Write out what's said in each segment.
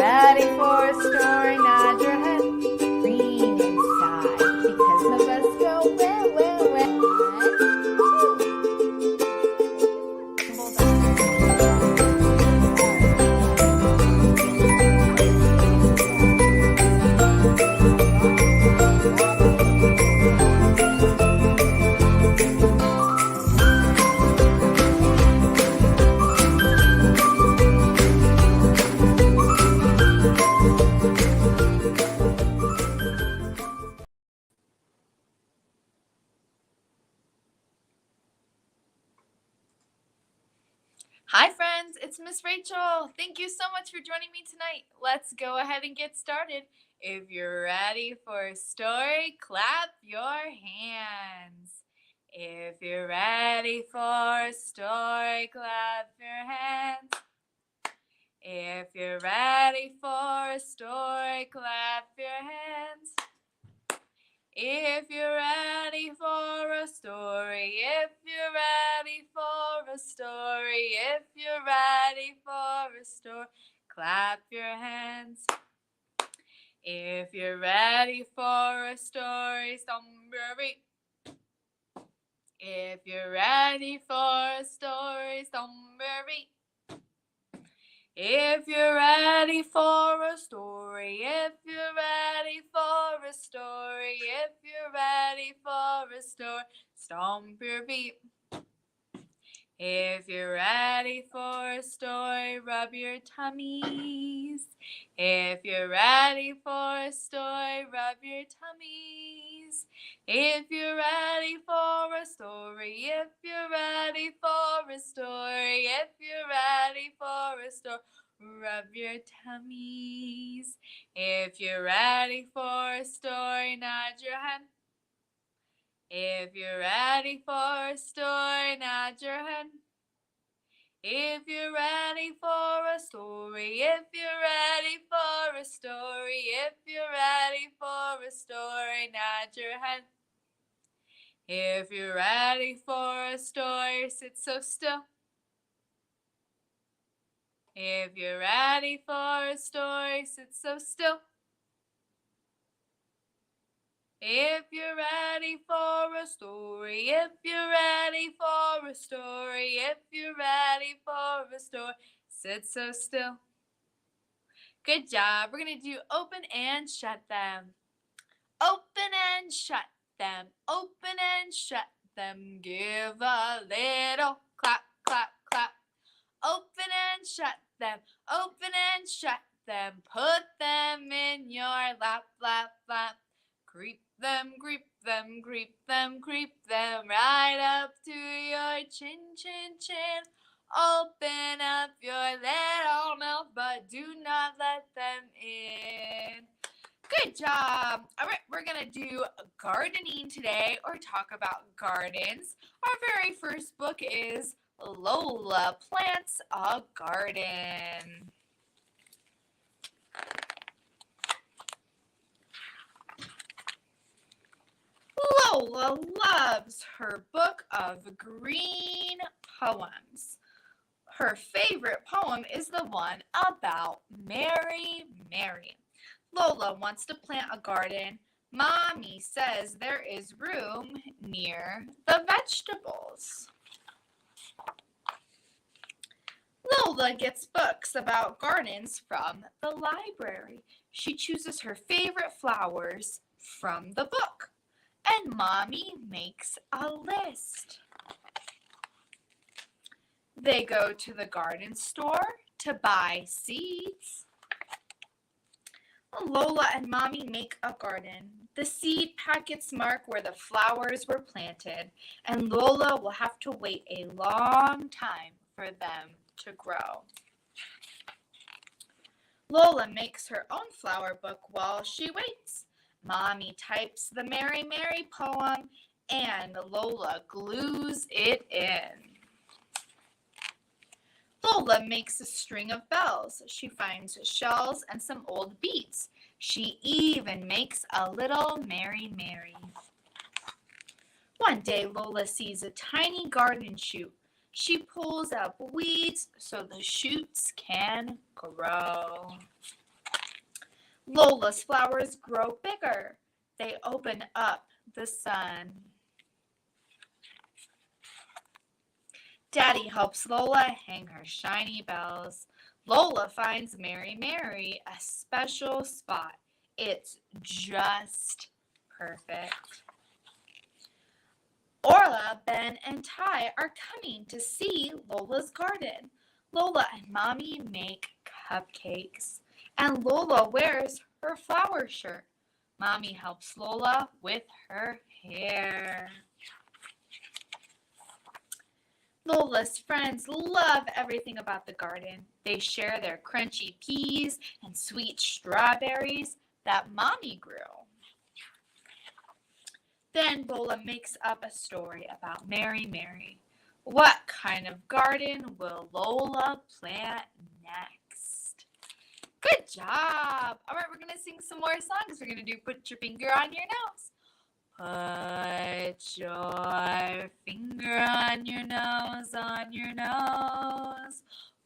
ready for a story, nod your head. Green inside, because the bus go where, where, where. Hi friends, it's Miss Rachel. Thank you so much for joining me tonight. Let's go ahead and get started. If you're ready for a story, clap your hands. If you're ready for a story, clap your hands. If you're ready for a story, clap your hands. If you're ready for a story, if you're ready for a story, if you're ready for a story, clap your hands. If you're ready for a story, somebody. If you're ready for a story, somebody. If you're ready for a story, if you're ready for a story, if you're ready for a story, stomp your feet. If you're ready for a story, rub your tummies. If you're ready for a story, rub your tummies. If you're ready for a story, if you're ready for a story, if you're ready for a story, rub your tummies. If you're ready for a story, nod your head. If you're ready for a story, nod your head. If you're ready for a story, if you're ready for a story, if you're ready for a story, nod your head. If you're ready for a story, sit so still. If you're ready for a story, sit so still. If you're ready for a story, if you're ready for a story, if you're ready for a story, sit so still. Good job. We're going to do open and shut them. Open and shut them. Open and shut them. Give a little clap, clap, clap. Open and shut them. Open and shut them. Put them in your lap, lap, lap. Creep them, creep them, creep them, creep them right up to your chin, chin, chin. Open up your little mouth, but do not let them in. Good job. All right, we're going to do gardening today, or talk about gardens. Our very first book is Lola Plants a Garden. Lola loves her book of green poems. Her favorite poem is the one about Mary, Mary. Lola wants to plant a garden. Mommy says there is room near the vegetables. Lola gets books about gardens from the library. She chooses her favorite flowers from the book. And Mommy makes a list. They go to the garden store to buy seeds. Lola and Mommy make a garden. The seed packets mark where the flowers were planted, and Lola will have to wait a long time for them to grow. Lola makes her own flower book while she waits. Mommy types the Mary, Mary poem, and Lola glues it in. Lola makes a string of bells. She finds shells and some old beads. She even makes a little Mary, Mary. One day, Lola sees a tiny garden shoot. She pulls out weeds so the shoots can grow. Lola's flowers grow bigger. They open up the sun. Daddy helps Lola hang her shiny bells. Lola finds Mary Mary a special spot. It's just perfect. Orla, Ben, and Ty are coming to see Lola's garden. Lola and Mommy make cupcakes, and Lola wears her flower shirt. Mommy helps Lola with her hair. Lola's friends love everything about the garden. They share their crunchy peas and sweet strawberries that Mommy grew. Then Lola makes up a story about Mary Mary. What kind of garden will Lola plant next? Good job! All right, we're going to sing some more songs. We're going to do Put Your Finger on Your Nose. Put your finger on your nose, on your nose.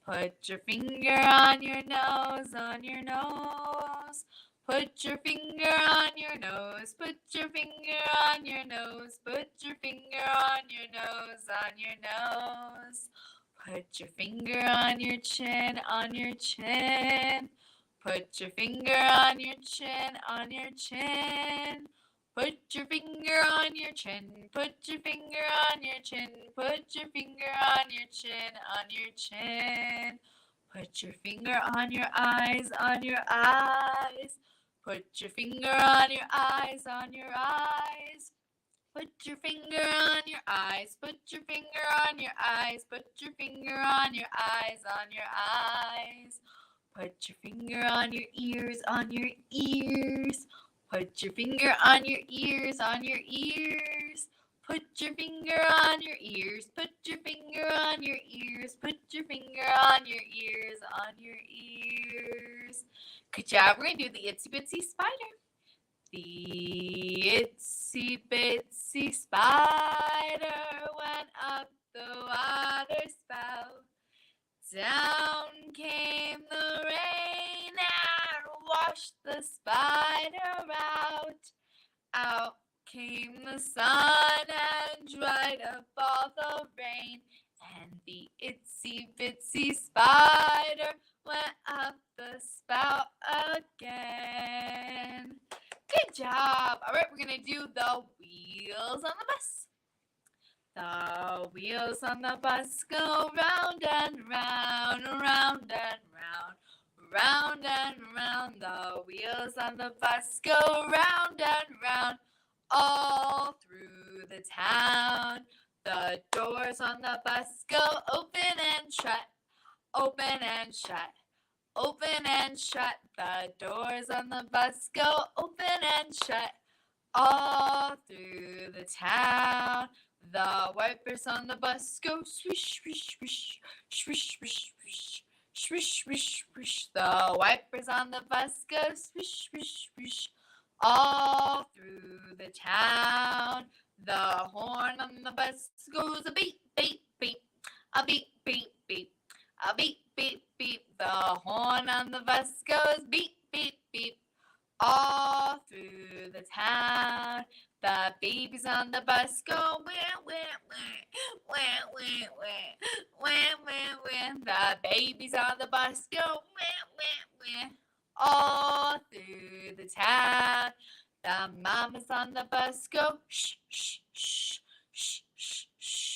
Put your finger on your nose, on your nose. Put your finger on your nose, put your finger on your nose, put your finger on your nose, on your nose. Put your finger on your chin, on your chin. Put your finger on your chin, on your chin. Put your finger on your chin, put your finger on your chin, put your finger on your chin, on your chin. Put your finger on your eyes, on your eyes. Put your finger on your eyes, on your eyes. Put your finger on your eyes, put your finger on your eyes, put your finger on your eyes, on your eyes. Put your finger on your ears, on your ears. Put your finger on your ears, on your ears. Put your finger on your ears, put your finger on your ears, put your finger on your ears, on your ears. Good job. We're going to do the itsy bitsy spider. The itsy bitsy spider went up the water spout. Down came the rain and washed the spider out. Out came the sun and dried up all the rain. And the itsy bitsy spider went up the spout again. Good job. All right, we're going to do the wheels on the bus. The wheels on the bus go round and round, round and round, round and round. The wheels on the bus go round and round, all through the town. The doors on the bus go open and shut, open and shut, open and shut. The doors on the bus go open and shut, all through the town. The wipers on the bus go swish, swish, swish, swish, swish, swish, swish, swish, swish. The wipers on the bus go swish, swish, swish, all through the town. The horn on the bus goes a beep, beep, beep, a beep, beep, beep, a beep, beep, beep. The horn on the bus goes beep, beep, beep, all through the town. The babies on the bus go wah, wah, wah, wah, wah, wah, wah, wah, wah. The babies on the bus go wah, wah, wah, all through the town. The mamas on the bus go shh, shh, shh, shh, shh, shh,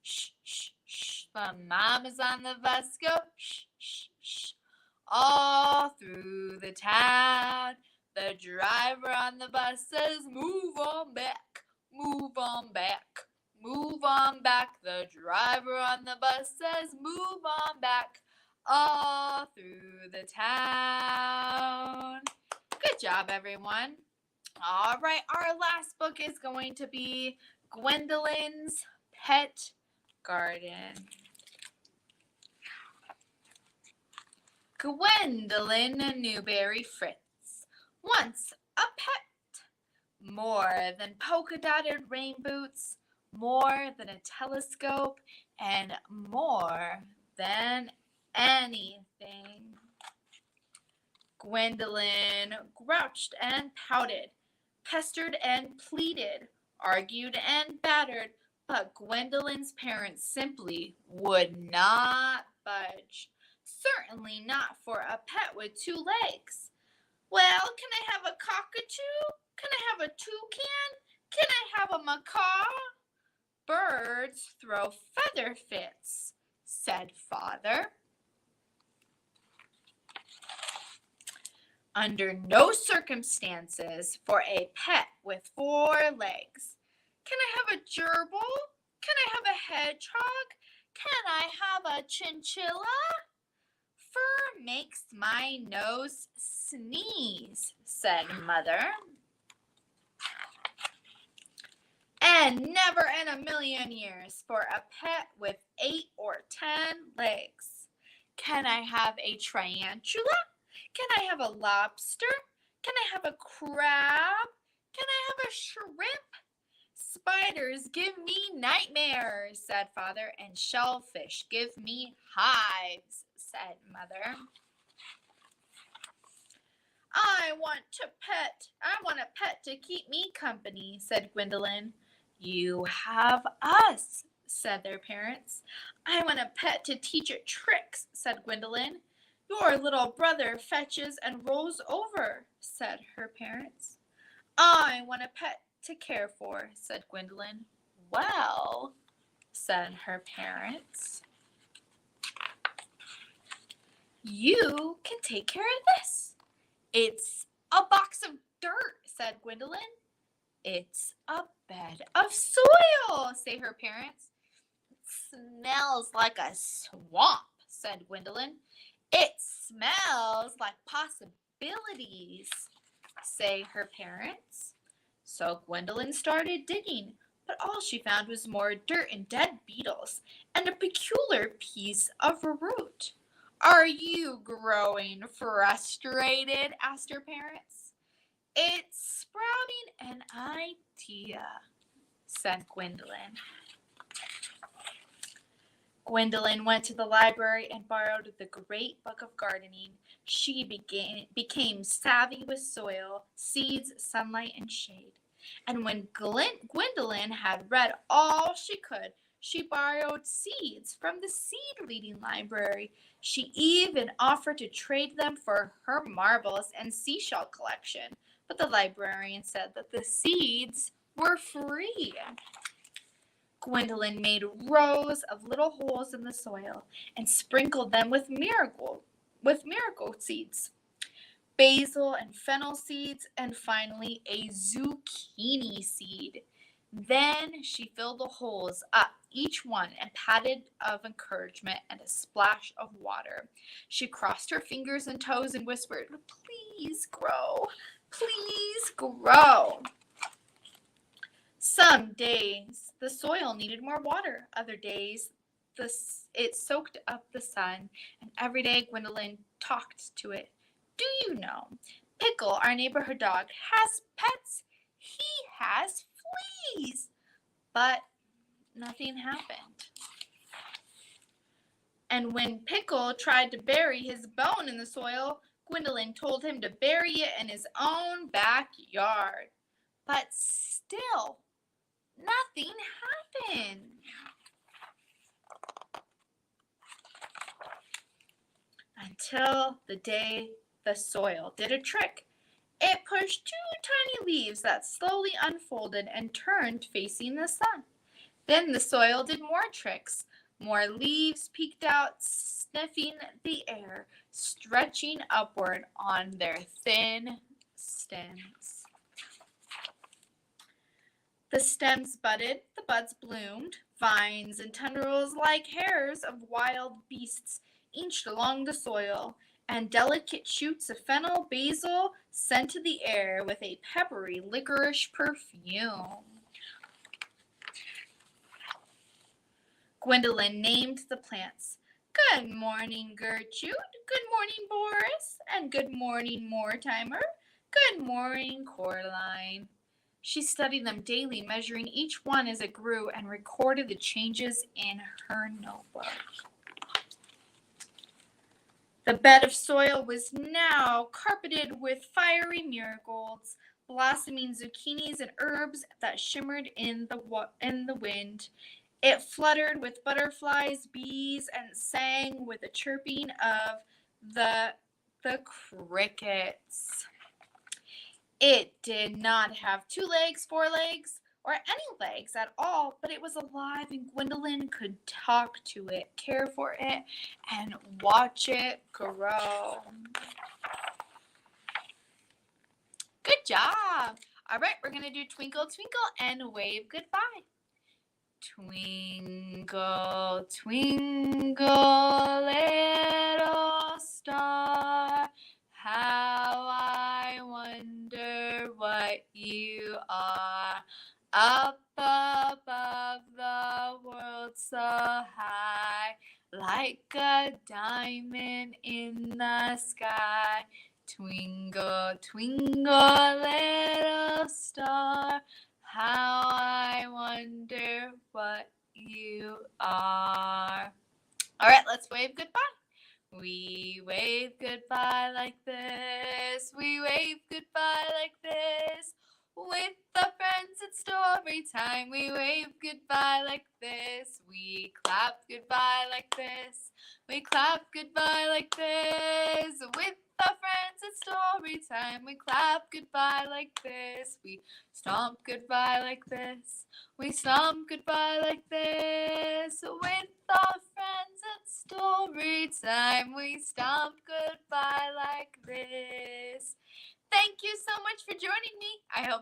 shh, shh, shh. The mamas on the bus go shh, shh, shh, all through the town. The driver on the bus says, move on back, move on back, move on back. The driver on the bus says, move on back, all through the town. Good job, everyone. All right, our last book is going to be Gwendolyn's Pet Garden. Gwendolyn Newberry Fritz. Once a pet, more than polka-dotted rain boots, more than a telescope, and more than anything. Gwendolyn grouched and pouted, pestered and pleaded, argued and battered, but Gwendolyn's parents simply would not budge. Certainly not for a pet with 2 legs. Well, can I have a cockatoo? Can I have a toucan? Can I have a macaw? Birds throw feather fits, said father. Under no circumstances for a pet with 4 legs. Can I have a gerbil? Can I have a hedgehog? Can I have a chinchilla? Fur makes my nose sneeze, said mother. And never in a million years for a pet with 8 or 10 legs. Can I have a tarantula? Can I have a lobster? Can I have a crab? Can I have a shrimp? Spiders give me nightmares, said father, and shellfish give me hives, said mother. I want a pet to keep me company, said Gwendolyn. You have us, said their parents. I want a pet to teach it tricks, said Gwendolyn. Your little brother fetches and rolls over, said her parents. I want a pet to care for, said Gwendolyn. Well, said her parents, you can take care of this. It's a box of dirt, said Gwendolyn. It's a bed of soil, say her parents. It smells like a swamp, said Gwendolyn. It smells like possibilities, say her parents. So Gwendolyn started digging, but all she found was more dirt and dead beetles and a peculiar piece of root. Are you growing frustrated? Asked her parents. It's sprouting an idea, said Gwendolyn. Gwendolyn went to the library and borrowed the Great Book of Gardening. She became savvy with soil, seeds, sunlight, and shade. And when Gwendolyn had read all she could, she borrowed seeds from the seed-reading library. She even offered to trade them for her marbles and seashell collection. But the librarian said that the seeds were free. Gwendolyn made rows of little holes in the soil and sprinkled them with miracle seeds, basil and fennel seeds, and finally a zucchini seed. Then she filled the holes up, each one, and patted of encouragement and a splash of water. She crossed her fingers and toes and whispered, "Please grow, please grow." Some days the soil needed more water. Other days it soaked up the sun. And every day Gwendolyn talked to it. Do you know, Pickle, our neighborhood dog, has pets. He has fleas. But nothing happened. And when Pickle tried to bury his bone in the soil, Gwendolyn told him to bury it in his own backyard. But still, nothing happened. Until the day the soil did a trick. It pushed 2 tiny leaves that slowly unfolded and turned facing the sun. Then the soil did more tricks. More leaves peeked out, sniffing the air, stretching upward on their thin stems. The stems budded, the buds bloomed, vines and tendrils like hairs of wild beasts inched along the soil, and delicate shoots of fennel basil scented the air with a peppery licorice perfume. Gwendolyn named the plants. Good morning, Gertrude. Good morning, Boris. And good morning, Mortimer. Good morning, Coraline. She studied them daily, measuring each one as it grew and recorded the changes in her notebook. The bed of soil was now carpeted with fiery marigolds, blossoming zucchinis and herbs that shimmered in the wind. It fluttered with butterflies, bees, and sang with the chirping of the crickets. It did not have 2 legs, 4 legs, or any legs at all, but it was alive, and Gwendolyn could talk to it, care for it, and watch it grow. Good job. All right, we're going to do Twinkle, Twinkle, and wave goodbye. Twinkle, twinkle, little star, how I wonder what you are. Up above the world so high, like a diamond in the sky. Twinkle, twinkle, little star, how I wonder what you are. All right, let's wave goodbye. We wave goodbye like this. We wave goodbye like this. With the friends at story time, we wave goodbye like this. We clap goodbye like this. We clap goodbye like this. With the friends at story time, we clap goodbye like this. We stomp goodbye like this. We stomp goodbye like this. With the friends at story time, we stomp goodbye like this. Thank you so much for joining me. I hope